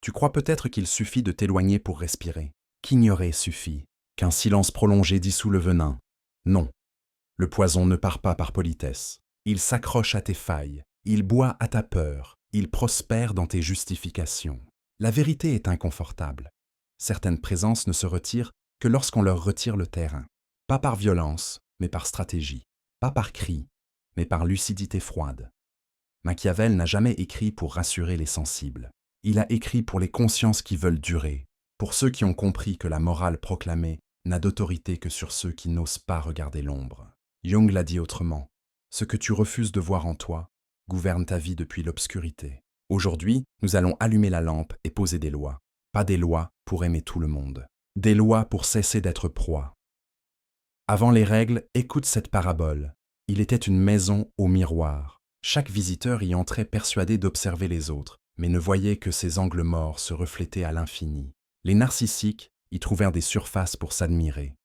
Tu crois peut-être qu'il suffit de t'éloigner pour respirer, qu'ignorer suffit, qu'un silence prolongé dissout le venin. Non, le poison ne part pas par politesse. Il s'accroche à tes failles, il boit à ta peur, il prospère dans tes justifications. La vérité est inconfortable. Certaines présences ne se retirent que lorsqu'on leur retire le terrain. Pas par violence, mais par stratégie. Pas par cri, mais par lucidité froide. Machiavel n'a jamais écrit pour rassurer les sensibles. Il a écrit pour les consciences qui veulent durer, pour ceux qui ont compris que la morale proclamée n'a d'autorité que sur ceux qui n'osent pas regarder l'ombre. Jung l'a dit autrement. Ce que tu refuses de voir en toi gouverne ta vie depuis l'obscurité. Aujourd'hui, nous allons allumer la lampe et poser des lois. Pas des lois pour aimer tout le monde. Des lois pour cesser d'être proie. Avant les règles, écoute cette parabole. Il était une maison au miroir. Chaque visiteur y entrait persuadé d'observer les autres, mais ne voyait que ses angles morts se refléter à l'infini. Les narcissiques y trouvèrent des surfaces pour s'admirer,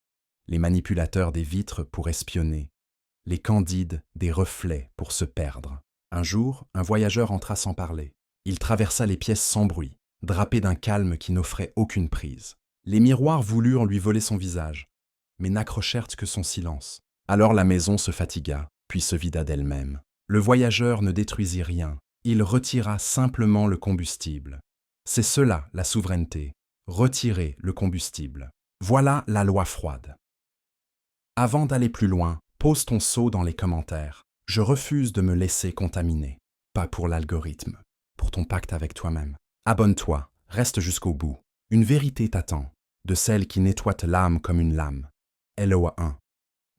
les manipulateurs des vitres pour espionner, les candides des reflets pour se perdre. Un jour, un voyageur entra sans parler. Il traversa les pièces sans bruit, drapé d'un calme qui n'offrait aucune prise. Les miroirs voulurent lui voler son visage, mais n'accrochèrent que son silence. Alors la maison se fatigua, puis se vida d'elle-même. Le voyageur ne détruisit rien, il retira simplement le combustible. C'est cela la souveraineté, retirer le combustible. Voilà la loi froide. Avant d'aller plus loin, pose ton sceau dans les commentaires. Je refuse de me laisser contaminer. Pas pour l'algorithme, pour ton pacte avec toi-même. Abonne-toi, reste jusqu'au bout. Une vérité t'attend, de celle qui nettoie l'âme comme une lame. Eloa 1.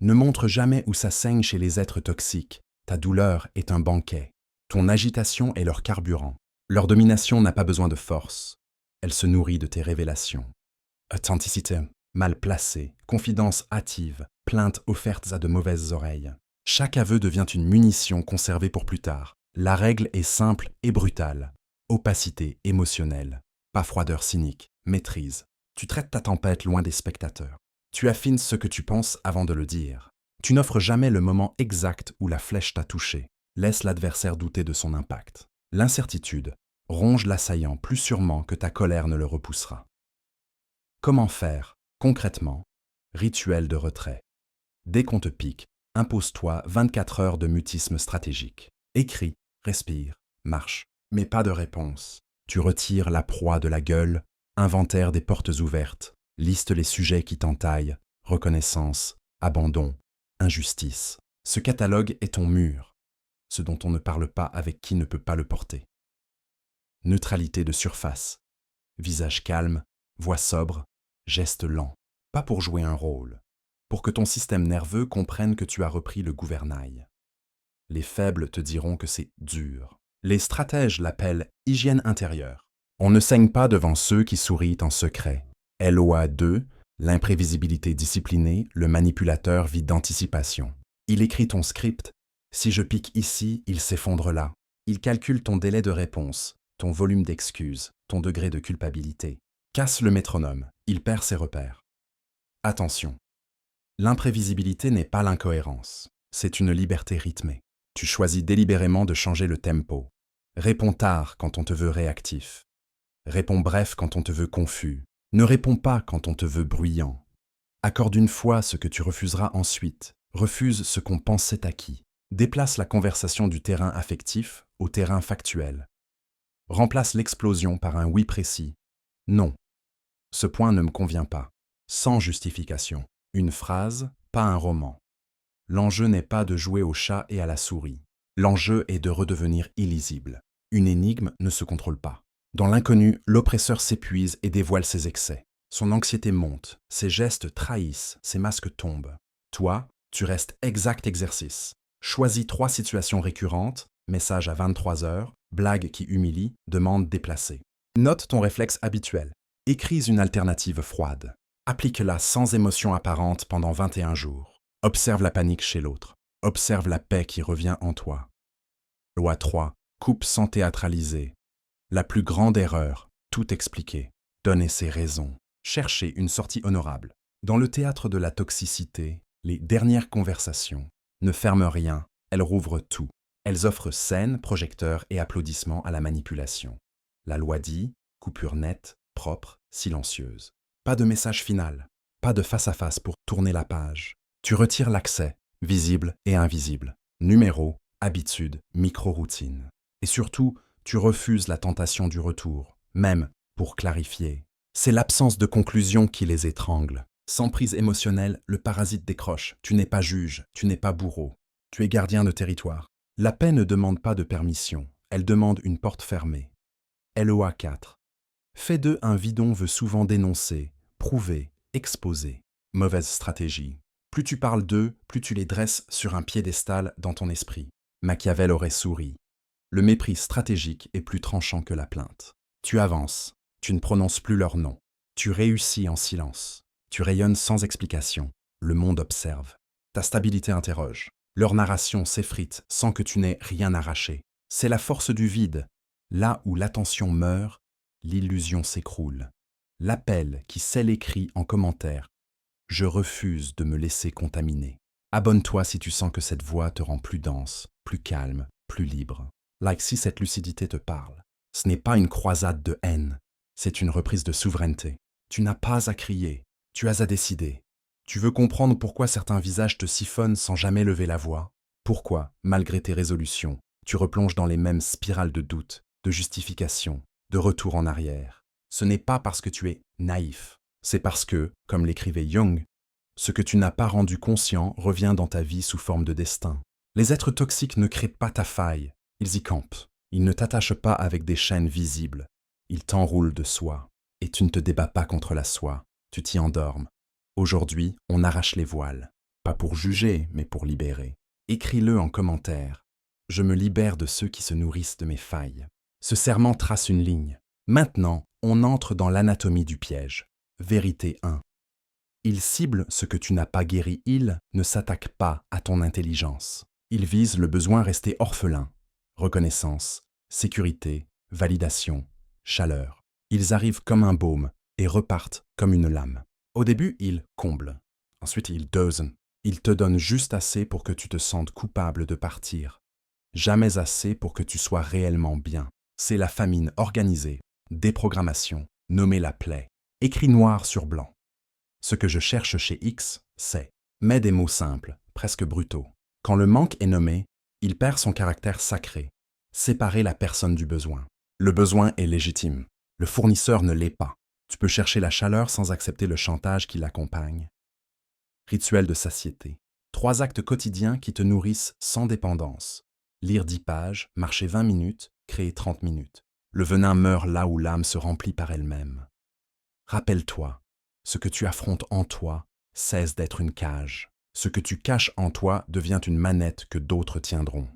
Ne montre jamais où ça saigne chez les êtres toxiques. Ta douleur est un banquet. Ton agitation est leur carburant. Leur domination n'a pas besoin de force. Elle se nourrit de tes révélations. Authenticité mal placée, confidence hâtive, plaintes offertes à de mauvaises oreilles. Chaque aveu devient une munition conservée pour plus tard. La règle est simple et brutale. Opacité émotionnelle. Pas froideur cynique. Maîtrise. Tu traites ta tempête loin des spectateurs. Tu affines ce que tu penses avant de le dire. Tu n'offres jamais le moment exact où la flèche t'a touché. Laisse l'adversaire douter de son impact. L'incertitude ronge l'assaillant plus sûrement que ta colère ne le repoussera. Comment faire, concrètement, rituel de retrait. Dès qu'on te pique, impose-toi 24 heures de mutisme stratégique. Écris, respire, marche, mais pas de réponse. Tu retires la proie de la gueule, inventaire des portes ouvertes, liste les sujets qui t'entaillent, reconnaissance, abandon, injustice. Ce catalogue est ton mur, ce dont on ne parle pas avec qui ne peut pas le porter. Neutralité de surface, visage calme, voix sobre, geste lent, pas pour jouer un rôle, pour que ton système nerveux comprenne que tu as repris le gouvernail. Les faibles te diront que c'est dur. Les stratèges l'appellent hygiène intérieure. On ne saigne pas devant ceux qui sourient en secret. LOA 2, l'imprévisibilité disciplinée, le manipulateur vit d'anticipation. Il écrit ton script. Si je pique ici, il s'effondre là. Il calcule ton délai de réponse, ton volume d'excuses, ton degré de culpabilité. Casse le métronome, il perd ses repères. Attention, l'imprévisibilité n'est pas l'incohérence, c'est une liberté rythmée. Tu choisis délibérément de changer le tempo. Réponds tard quand on te veut réactif. Réponds bref quand on te veut confus. Ne réponds pas quand on te veut bruyant. Accorde une fois ce que tu refuseras ensuite. Refuse ce qu'on pensait acquis. Déplace la conversation du terrain affectif au terrain factuel. Remplace l'explosion par un oui précis. Non. Ce point ne me convient pas. Sans justification. Une phrase, pas un roman. L'enjeu n'est pas de jouer au chat et à la souris. L'enjeu est de redevenir illisible. Une énigme ne se contrôle pas. Dans l'inconnu, l'oppresseur s'épuise et dévoile ses excès. Son anxiété monte, ses gestes trahissent, ses masques tombent. Toi, tu restes exact exercice. Choisis 3 situations récurrentes, message à 23 heures, blague qui humilie, demande déplacée. Note ton réflexe habituel. Écris une alternative froide. Applique-la sans émotion apparente pendant 21 jours. Observe la panique chez l'autre. Observe la paix qui revient en toi. Loi 3. Coupe sans théâtraliser. La plus grande erreur, tout expliquer. Donner ses raisons. Chercher une sortie honorable. Dans le théâtre de la toxicité, les dernières conversations ne ferment rien, elles rouvrent tout. Elles offrent scène, projecteur et applaudissements à la manipulation. La loi dit Coupure nette, propre, silencieuse. Pas de message final, pas de face-à-face pour tourner la page. Tu retires l'accès, visible et invisible. Numéro, habitude, micro-routine. Et surtout, tu refuses la tentation du retour, même pour clarifier. C'est l'absence de conclusion qui les étrangle. Sans prise émotionnelle, le parasite décroche. Tu n'es pas juge, tu n'es pas bourreau. Tu es gardien de territoire. La paix ne demande pas de permission, elle demande une porte fermée. LOA 4. Fait d'eux un vidon veut souvent dénoncer, prouver, exposer. Mauvaise stratégie. Plus tu parles d'eux, plus tu les dresses sur un piédestal dans ton esprit. Machiavel aurait souri. Le mépris stratégique est plus tranchant que la plainte. Tu avances, tu ne prononces plus leur nom. Tu réussis en silence. Tu rayonnes sans explication. Le monde observe. Ta stabilité interroge. Leur narration s'effrite sans que tu n'aies rien arraché. C'est la force du vide. Là où l'attention meurt, l'illusion s'écroule. L'appel qui scelle écrit en commentaire. Je refuse de me laisser contaminer. Abonne-toi si tu sens que cette voix te rend plus dense, plus calme, plus libre. Like si cette lucidité te parle. Ce n'est pas une croisade de haine, c'est une reprise de souveraineté. Tu n'as pas à crier, tu as à décider. Tu veux comprendre pourquoi certains visages te siphonnent sans jamais lever la voix? Pourquoi, malgré tes résolutions, tu replonges dans les mêmes spirales de doute, de justification, de retour en arrière? Ce n'est pas parce que tu es naïf, c'est parce que, comme l'écrivait Jung, ce que tu n'as pas rendu conscient revient dans ta vie sous forme de destin. Les êtres toxiques ne créent pas ta faille, ils y campent. Ils ne t'attachent pas avec des chaînes visibles, ils t'enroulent de soie. Et tu ne te débats pas contre la soie, tu t'y endormes. Aujourd'hui, on arrache les voiles, pas pour juger, mais pour libérer. Écris-le en commentaire. Je me libère de ceux qui se nourrissent de mes failles. Ce serment trace une ligne. Maintenant, on entre dans l'anatomie du piège. Vérité 1. Il cible ce que tu n'as pas guéri, il ne s'attaque pas à ton intelligence. Il vise le besoin resté orphelin. Reconnaissance, sécurité, validation, chaleur. Ils arrivent comme un baume et repartent comme une lame. Au début, ils comblent. Ensuite, ils dosent. Ils te donnent juste assez pour que tu te sentes coupable de partir. Jamais assez pour que tu sois réellement bien. C'est la famine organisée, déprogrammation, nommée la plaie. Écrit noir sur blanc. Ce que je cherche chez X, c'est mets des mots simples, presque brutaux. Quand le manque est nommé, il perd son caractère sacré. Séparer la personne du besoin. Le besoin est légitime. Le fournisseur ne l'est pas. Tu peux chercher la chaleur sans accepter le chantage qui l'accompagne. Rituel de satiété. 3 actes quotidiens qui te nourrissent sans dépendance. Lire 10 pages, marcher 20 minutes, créer 30 minutes. Le venin meurt là où l'âme se remplit par elle-même. Rappelle-toi, ce que tu affrontes en toi cesse d'être une cage. Ce que tu caches en toi devient une manette que d'autres tiendront.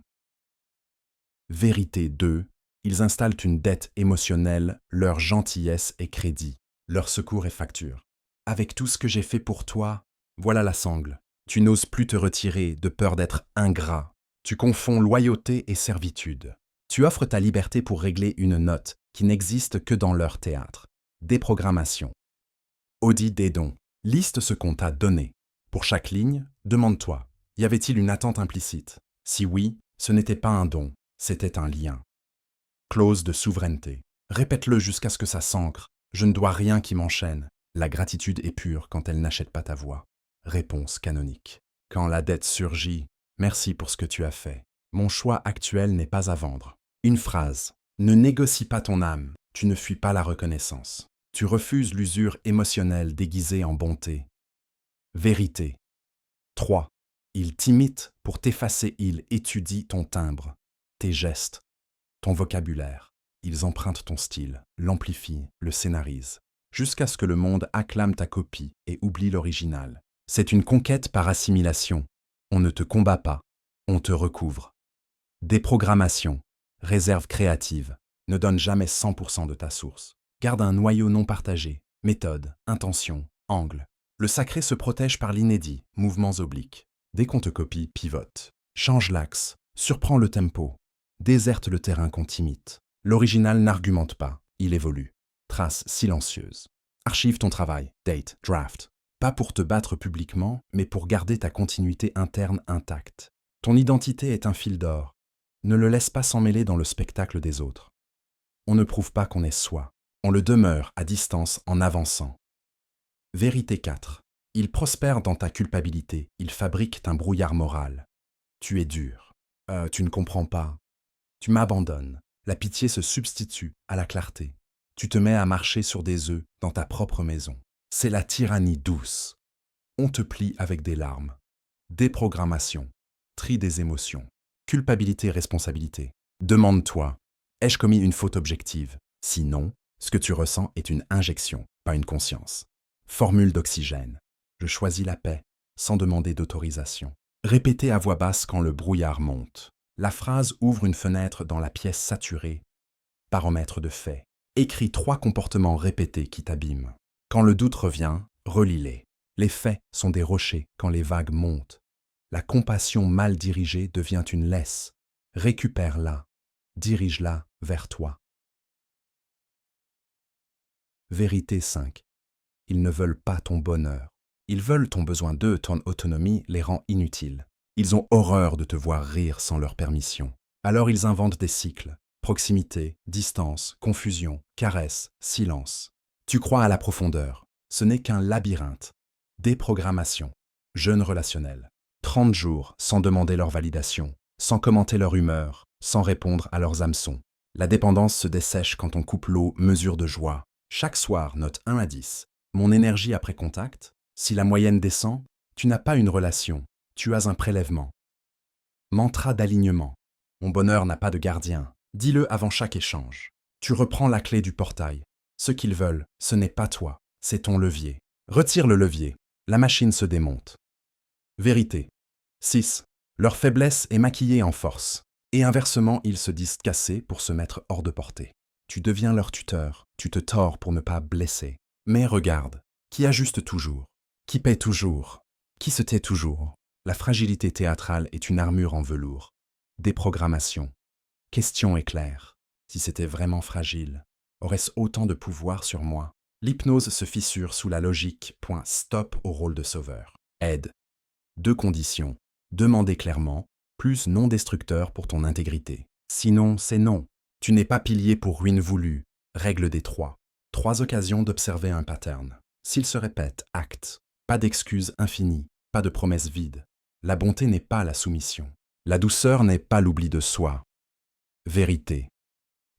Vérité 2. Ils installent une dette émotionnelle, leur gentillesse est crédit, leur secours est facture. Avec tout ce que j'ai fait pour toi, voilà la sangle. Tu n'oses plus te retirer de peur d'être ingrat. Tu confonds loyauté et servitude. Tu offres ta liberté pour régler une note qui n'existe que dans leur théâtre. Déprogrammation. Audit des dons. Liste ce qu'on t'a donné. Pour chaque ligne, demande-toi, y avait-il une attente implicite? Si oui, ce n'était pas un don, c'était un lien. Clause de souveraineté. Répète-le jusqu'à ce que ça s'ancre. Je ne dois rien qui m'enchaîne. La gratitude est pure quand elle n'achète pas ta voix. Réponse canonique. Quand la dette surgit, merci pour ce que tu as fait. Mon choix actuel n'est pas à vendre. Une phrase. Ne négocie pas ton âme. Tu ne fuis pas la reconnaissance. Tu refuses l'usure émotionnelle déguisée en bonté. Vérité. 3. Il t'imite pour t'effacer, il étudie ton timbre, tes gestes, ton vocabulaire. Ils empruntent ton style, l'amplifient, le scénarisent, jusqu'à ce que le monde acclame ta copie et oublie l'original. C'est une conquête par assimilation. On ne te combat pas, on te recouvre. Déprogrammation, réserve créative, ne donne jamais 100% de ta source. Garde un noyau non partagé, méthode, intention, angle. Le sacré se protège par l'inédit, mouvements obliques. Dès qu'on te copie, pivote. Change l'axe, surprends le tempo. Déserte le terrain qu'on t'imite. L'original n'argumente pas, il évolue. Trace silencieuse. Archive ton travail, date, draft. Pas pour te battre publiquement, mais pour garder ta continuité interne intacte. Ton identité est un fil d'or. Ne le laisse pas s'emmêler dans le spectacle des autres. On ne prouve pas qu'on est soi. On le demeure à distance en avançant. Vérité 4. Il prospère dans ta culpabilité, il fabrique un brouillard moral. Tu es dur. Tu ne comprends pas. Tu m'abandonnes. La pitié se substitue à la clarté. Tu te mets à marcher sur des œufs dans ta propre maison. C'est la tyrannie douce. On te plie avec des larmes. Déprogrammation. Tri des émotions. Culpabilité, responsabilité. Demande-toi, ai-je commis une faute objective? Sinon, ce que tu ressens est une injection, pas une conscience. Formule d'oxygène. Je choisis la paix, sans demander d'autorisation. Répétez à voix basse quand le brouillard monte. La phrase ouvre une fenêtre dans la pièce saturée. Baromètre de faits. Écris 3 comportements répétés qui t'abîment. Quand le doute revient, relis-les. Les faits sont des rochers quand les vagues montent. La compassion mal dirigée devient une laisse. Récupère-la. Dirige-la vers toi. Vérité 5. Ils ne veulent pas ton bonheur. Ils veulent ton besoin d'eux, ton autonomie les rend inutiles. Ils ont horreur de te voir rire sans leur permission. Alors ils inventent des cycles. Proximité, distance, confusion, caresse, silence. Tu crois à la profondeur. Ce n'est qu'un labyrinthe. Déprogrammation. Jeûne relationnel. 30 jours sans demander leur validation, sans commenter leur humeur, sans répondre à leurs hameçons. La dépendance se dessèche quand on coupe l'eau mesure de joie. Chaque soir, note 1 à 10. Mon énergie après contact. Si la moyenne descend, tu n'as pas une relation, tu as un prélèvement. Mantra d'alignement. Mon bonheur n'a pas de gardien. Dis-le avant chaque échange. Tu reprends la clé du portail. Ce qu'ils veulent, ce n'est pas toi, c'est ton levier. Retire le levier. La machine se démonte. Vérité. 6. Leur faiblesse est maquillée en force. Et inversement, ils se disent cassés pour se mettre hors de portée. Tu deviens leur tuteur, tu te tords pour ne pas blesser. Mais regarde, qui ajuste toujours? Qui paie toujours? Qui se tait toujours? La fragilité théâtrale est une armure en velours. Déprogrammation. Question est claire. Si c'était vraiment fragile, aurait-ce autant de pouvoir sur moi? L'hypnose se fissure sous la logique. Stop au rôle de sauveur. Aide. 2 conditions. Demander clairement, plus non destructeur pour ton intégrité. Sinon, c'est non. Tu n'es pas pilier pour ruine voulue. Règle des 3. 3 occasions d'observer un pattern. S'il se répète, acte. Pas d'excuses infinies, pas de promesses vides. La bonté n'est pas la soumission. La douceur n'est pas l'oubli de soi. Vérité.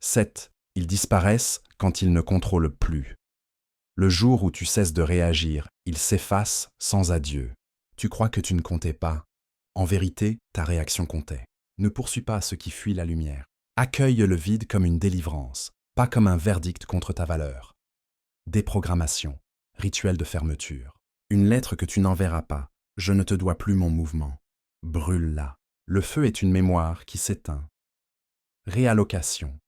7. Ils disparaissent quand ils ne contrôlent plus. Le jour où tu cesses de réagir, ils s'effacent sans adieu. Tu crois que tu ne comptais pas. En vérité, ta réaction comptait. Ne poursuis pas ce qui fuit la lumière. Accueille le vide comme une délivrance, pas comme un verdict contre ta valeur. Déprogrammation. Rituel de fermeture. Une lettre que tu n'enverras pas. Je ne te dois plus mon mouvement. Brûle-la. Le feu est une mémoire qui s'éteint. Réallocation.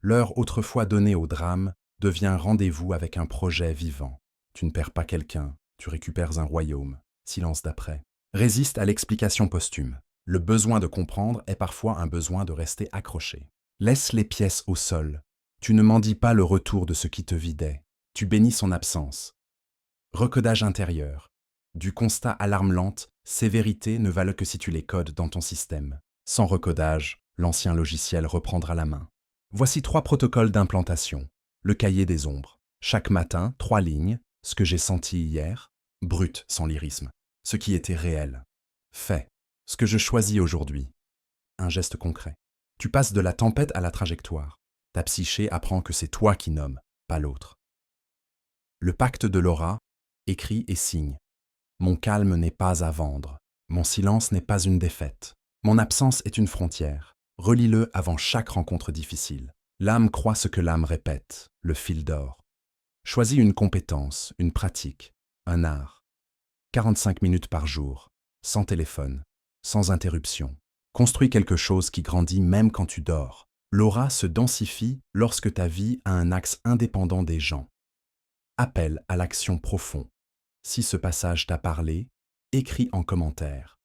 L'heure autrefois donnée au drame devient rendez-vous avec un projet vivant. Tu ne perds pas quelqu'un, tu récupères un royaume. Silence d'après. Résiste à l'explication posthume. Le besoin de comprendre est parfois un besoin de rester accroché. Laisse les pièces au sol. Tu ne mendies pas le retour de ce qui te vidait. Tu bénis son absence. Recodage intérieur. Du constat à l'arme lente, ces vérités ne valent que si tu les codes dans ton système. Sans recodage, l'ancien logiciel reprendra la main. Voici 3 protocoles d'implantation. Le cahier des ombres. Chaque matin, 3 lignes. Ce que j'ai senti hier. Brut, sans lyrisme. Ce qui était réel. Fait. Ce que je choisis aujourd'hui. Un geste concret. Tu passes de la tempête à la trajectoire. Ta psyché apprend que c'est toi qui nommes, pas l'autre. Le pacte de l'aura, écrit et signe. Mon calme n'est pas à vendre. Mon silence n'est pas une défaite. Mon absence est une frontière. Relis-le avant chaque rencontre difficile. L'âme croit ce que l'âme répète, le fil d'or. Choisis une compétence, une pratique, un art. 45 minutes par jour, sans téléphone, sans interruption. Construis quelque chose qui grandit même quand tu dors. L'aura se densifie lorsque ta vie a un axe indépendant des gens. Appel à l'action profond. Si ce passage t'a parlé, écris en commentaire.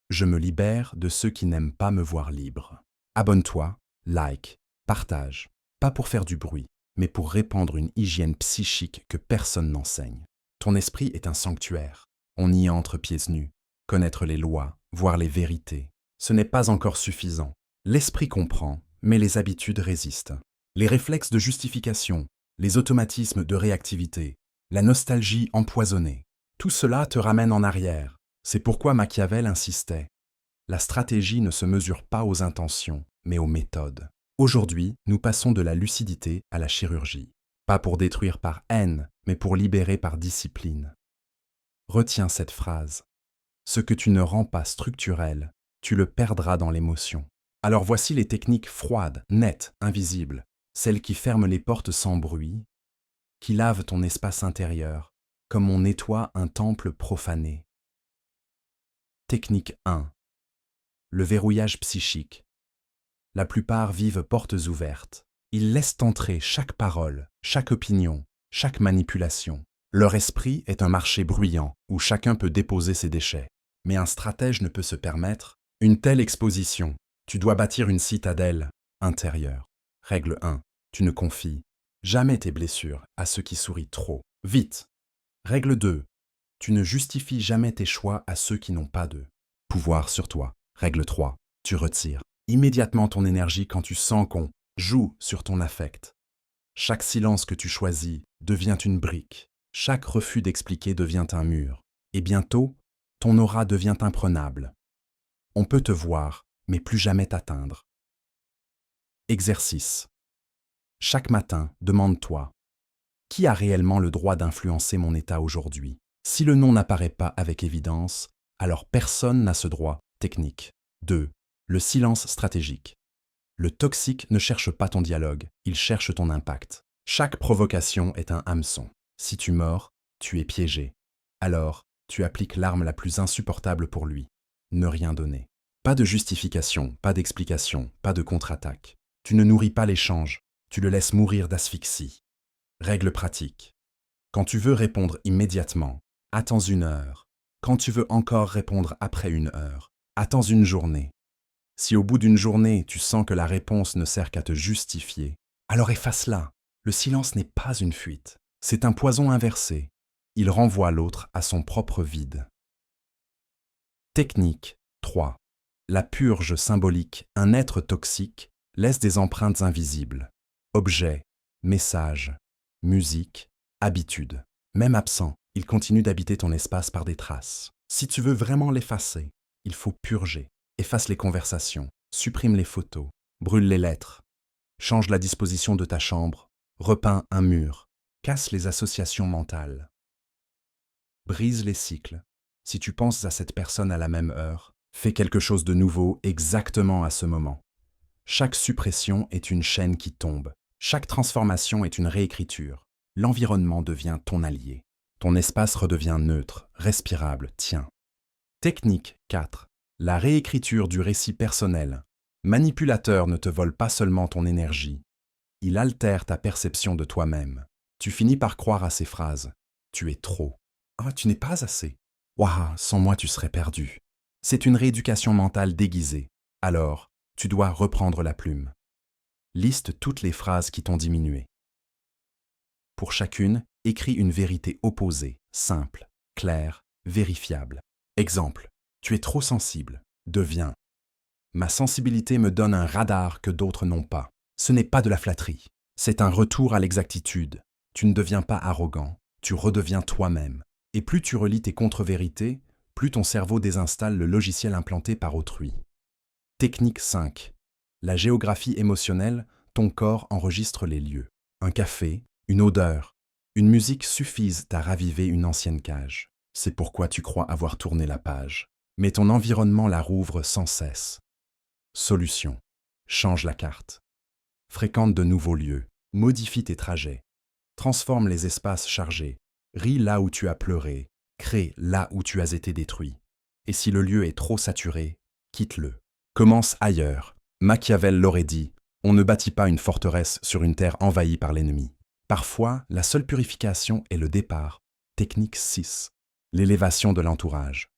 Je me libère de ceux qui n'aiment pas me voir libre. Abonne-toi, like, partage. Pas pour faire du bruit, mais pour répandre une hygiène psychique que personne n'enseigne. Ton esprit est un sanctuaire. On y entre pieds nus. Connaître les lois, voir les vérités. Ce n'est pas encore suffisant. L'esprit comprend, mais les habitudes résistent. Les réflexes de justification, les automatismes de réactivité, la nostalgie empoisonnée, tout cela te ramène en arrière. C'est pourquoi Machiavel insistait. La stratégie ne se mesure pas aux intentions, mais aux méthodes. Aujourd'hui, nous passons de la lucidité à la chirurgie. Pas pour détruire par haine, mais pour libérer par discipline. Retiens cette phrase. Ce que tu ne rends pas structurel, tu le perdras dans l'émotion. Alors voici les techniques froides, nettes, invisibles, celles qui ferment les portes sans bruit, qui lavent ton espace intérieur, comme on nettoie un temple profané. Technique 1. Le verrouillage psychique. La plupart vivent portes ouvertes. Ils laissent entrer chaque parole, chaque opinion, chaque manipulation. Leur esprit est un marché bruyant où chacun peut déposer ses déchets. Mais un stratège ne peut se permettre une telle exposition. Tu dois bâtir une citadelle intérieure. Règle 1. Tu ne confies jamais tes blessures à ceux qui sourient trop. Vite. Règle 2. Tu ne justifies jamais tes choix à ceux qui n'ont pas de pouvoir sur toi. Règle 3. Tu retires immédiatement ton énergie quand tu sens qu'on joue sur ton affect. Chaque silence que tu choisis devient une brique. Chaque refus d'expliquer devient un mur. Et bientôt, ton aura devient imprenable. On peut te voir, mais plus jamais t'atteindre. Exercice. Chaque matin, demande-toi, qui a réellement le droit d'influencer mon état aujourd'hui? Si le nom n'apparaît pas avec évidence, alors personne n'a ce droit. Technique. 2. Le silence stratégique. Le toxique ne cherche pas ton dialogue, il cherche ton impact. Chaque provocation est un hameçon. Si tu mords, tu es piégé. Alors, tu appliques l'arme la plus insupportable pour lui. Ne rien donner. Pas de justification, pas d'explication, pas de contre-attaque. Tu ne nourris pas l'échange, tu le laisses mourir d'asphyxie. Règle pratique. Quand tu veux répondre immédiatement, attends 1 heure. Quand tu veux encore répondre après 1 heure, attends 1 journée. Si au bout d'1 journée, tu sens que la réponse ne sert qu'à te justifier, alors efface-la. Le silence n'est pas une fuite. C'est un poison inversé. Il renvoie l'autre à son propre vide. Technique 3. La purge symbolique. Un être toxique laisse des empreintes invisibles. Objets, messages, musique, habitudes. Même absent, il continue d'habiter ton espace par des traces. Si tu veux vraiment l'effacer, il faut purger. Efface les conversations, supprime les photos, brûle les lettres, change la disposition de ta chambre, repeins un mur, casse les associations mentales. Brise les cycles. Si tu penses à cette personne à la même heure, fais quelque chose de nouveau exactement à ce moment. Chaque suppression est une chaîne qui tombe. Chaque transformation est une réécriture. L'environnement devient ton allié. Ton espace redevient neutre, respirable, tien. Technique 4. La réécriture du récit personnel. Manipulateur ne te vole pas seulement ton énergie. Il altère ta perception de toi-même. Tu finis par croire à ces phrases. Tu es trop. Ah, tu n'es pas assez. Waouh, sans moi tu serais perdu. C'est une rééducation mentale déguisée. Alors, tu dois reprendre la plume. Liste toutes les phrases qui t'ont diminué. Pour chacune, écris une vérité opposée, simple, claire, vérifiable. Exemple. Tu es trop sensible. Deviens. Ma sensibilité me donne un radar que d'autres n'ont pas. Ce n'est pas de la flatterie. C'est un retour à l'exactitude. Tu ne deviens pas arrogant. Tu redeviens toi-même. Et plus tu relis tes contre-vérités, plus ton cerveau désinstalle le logiciel implanté par autrui. Technique 5. La géographie émotionnelle, ton corps enregistre les lieux. Un café, une odeur, une musique suffisent à raviver une ancienne cage. C'est pourquoi tu crois avoir tourné la page. Mais ton environnement la rouvre sans cesse. Solution. Change la carte. Fréquente de nouveaux lieux. Modifie tes trajets. Transforme les espaces chargés. Ris là où tu as pleuré. Crée là où tu as été détruit. Et si le lieu est trop saturé, quitte-le. Commence ailleurs. Machiavel l'aurait dit, on ne bâtit pas une forteresse sur une terre envahie par l'ennemi. Parfois, la seule purification est le départ. Technique 6. L'élévation de l'entourage.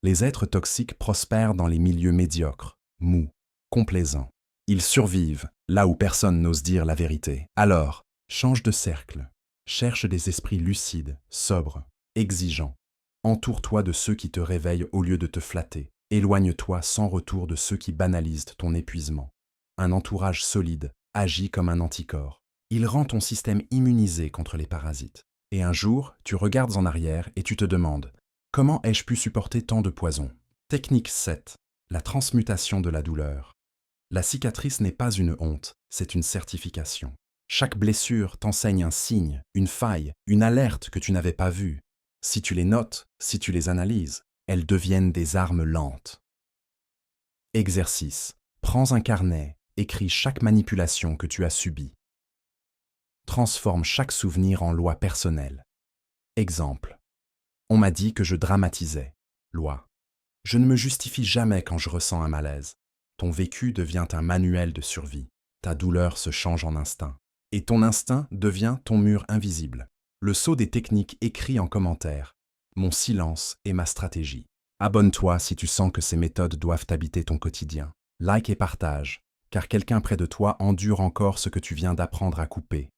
Les êtres toxiques prospèrent dans les milieux médiocres, mous, complaisants. Ils survivent là où personne n'ose dire la vérité. Alors, change de cercle. Cherche des esprits lucides, sobres, exigeants. Entoure-toi de ceux qui te réveillent au lieu de te flatter. Éloigne-toi sans retour de ceux qui banalisent ton épuisement. Un entourage solide agit comme un anticorps. Il rend ton système immunisé contre les parasites. Et un jour, tu regardes en arrière et tu te demandes « Comment ai-je pu supporter tant de poison ?» Technique 7. La transmutation de la douleur. La cicatrice n'est pas une honte, c'est une certification. Chaque blessure t'enseigne un signe, une faille, une alerte que tu n'avais pas vue. Si tu les notes, si tu les analyses, elles deviennent des armes lentes. Exercice. Prends un carnet, écris chaque manipulation que tu as subie. Transforme chaque souvenir en loi personnelle. Exemple. On m'a dit que je dramatisais. Loi. Je ne me justifie jamais quand je ressens un malaise. Ton vécu devient un manuel de survie. Ta douleur se change en instinct. Et ton instinct devient ton mur invisible. Le sceau des techniques écrit en commentaire. Mon silence est ma stratégie. Abonne-toi si tu sens que ces méthodes doivent habiter ton quotidien. Like et partage, car quelqu'un près de toi endure encore ce que tu viens d'apprendre à couper.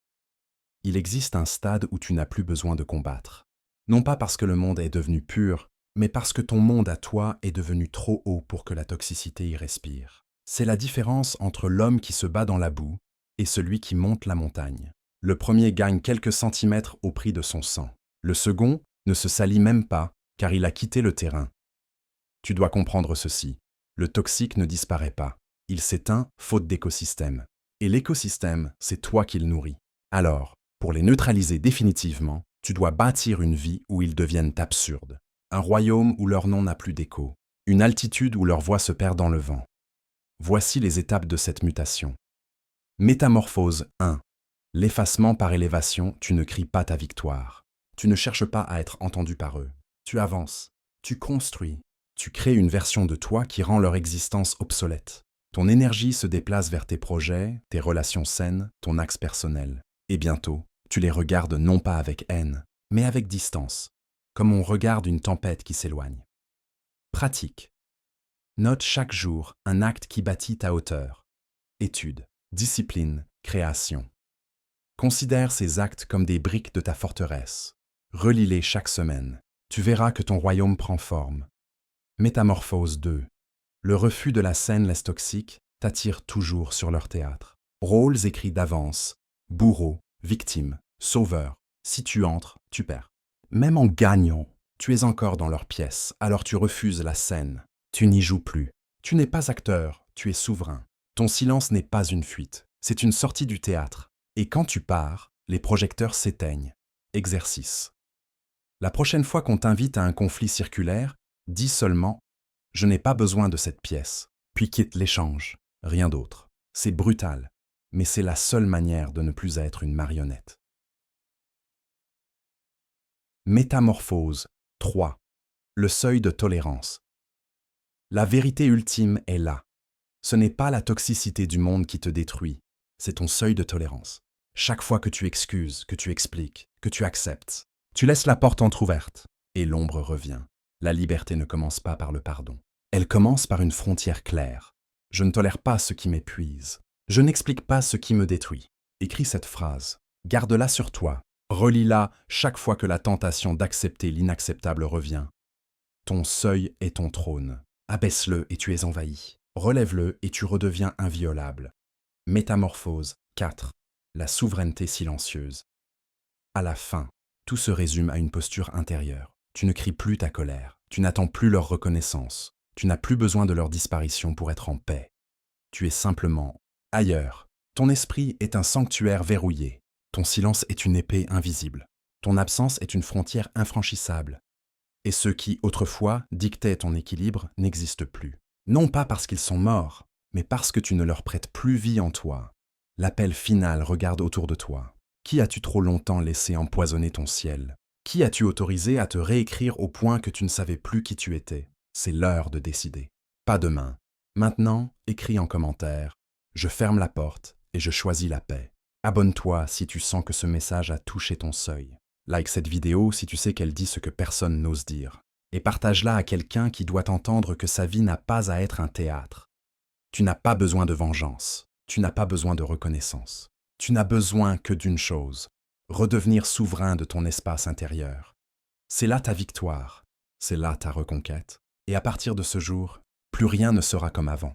Il existe un stade où tu n'as plus besoin de combattre. Non pas parce que le monde est devenu pur, mais parce que ton monde à toi est devenu trop haut pour que la toxicité y respire. C'est la différence entre l'homme qui se bat dans la boue et celui qui monte la montagne. Le premier gagne quelques centimètres au prix de son sang. Le second ne se salit même pas, car il a quitté le terrain. Tu dois comprendre ceci. Le toxique ne disparaît pas. Il s'éteint faute d'écosystème. Et l'écosystème, c'est toi qui le nourris. Alors, pour les neutraliser définitivement, tu dois bâtir une vie où ils deviennent absurdes. Un royaume où leur nom n'a plus d'écho. Une altitude où leur voix se perd dans le vent. Voici les étapes de cette mutation. Métamorphose 1. L'effacement par élévation, tu ne cries pas ta victoire. Tu ne cherches pas à être entendu par eux. Tu avances, tu construis, tu crées une version de toi qui rend leur existence obsolète. Ton énergie se déplace vers tes projets, tes relations saines, ton axe personnel. Et bientôt, tu les regardes non pas avec haine, mais avec distance, comme on regarde une tempête qui s'éloigne. Pratique. Note chaque jour un acte qui bâtit ta hauteur. Étude, discipline, création. Considère ces actes comme des briques de ta forteresse. Relis-les chaque semaine. Tu verras que ton royaume prend forme. Métamorphose 2. Le refus de la scène laisse toxique t'attire toujours sur leur théâtre. Rôles écrits d'avance. Bourreau, victime, sauveur. Si tu entres, tu perds. Même en gagnant, tu es encore dans leur pièce, alors tu refuses la scène. Tu n'y joues plus. Tu n'es pas acteur, tu es souverain. Ton silence n'est pas une fuite, c'est une sortie du théâtre. Et quand tu pars, les projecteurs s'éteignent. Exercice. La prochaine fois qu'on t'invite à un conflit circulaire, dis seulement « Je n'ai pas besoin de cette pièce », puis quitte l'échange. Rien d'autre. C'est brutal, mais c'est la seule manière de ne plus être une marionnette. Métamorphose 3. Le seuil de tolérance. La vérité ultime est là. Ce n'est pas la toxicité du monde qui te détruit, c'est ton seuil de tolérance. Chaque fois que tu excuses, que tu expliques, que tu acceptes, tu laisses la porte entr'ouverte et l'ombre revient. La liberté ne commence pas par le pardon. Elle commence par une frontière claire. Je ne tolère pas ce qui m'épuise. Je n'explique pas ce qui me détruit. Écris cette phrase. Garde-la sur toi. Relis-la chaque fois que la tentation d'accepter l'inacceptable revient. Ton seuil est ton trône. Abaisse-le et tu es envahi. Relève-le et tu redeviens inviolable. Métamorphose 4. La souveraineté silencieuse. À la fin, tout se résume à une posture intérieure. Tu ne cries plus ta colère. Tu n'attends plus leur reconnaissance. Tu n'as plus besoin de leur disparition pour être en paix. Tu es simplement ailleurs. Ton esprit est un sanctuaire verrouillé. Ton silence est une épée invisible. Ton absence est une frontière infranchissable. Et ceux qui, autrefois, dictaient ton équilibre n'existent plus. Non pas parce qu'ils sont morts, mais parce que tu ne leur prêtes plus vie en toi. L'appel final regarde autour de toi. Qui as-tu trop longtemps laissé empoisonner ton ciel? Qui as-tu autorisé à te réécrire au point que tu ne savais plus qui tu étais? C'est l'heure de décider. Pas demain. Maintenant, écris en commentaire. Je ferme la porte et je choisis la paix. Abonne-toi si tu sens que ce message a touché ton seuil. Like cette vidéo si tu sais qu'elle dit ce que personne n'ose dire. Et partage-la à quelqu'un qui doit entendre que sa vie n'a pas à être un théâtre. Tu n'as pas besoin de vengeance. Tu n'as pas besoin de reconnaissance. Tu n'as besoin que d'une chose, redevenir souverain de ton espace intérieur. C'est là ta victoire, c'est là ta reconquête. Et à partir de ce jour, plus rien ne sera comme avant.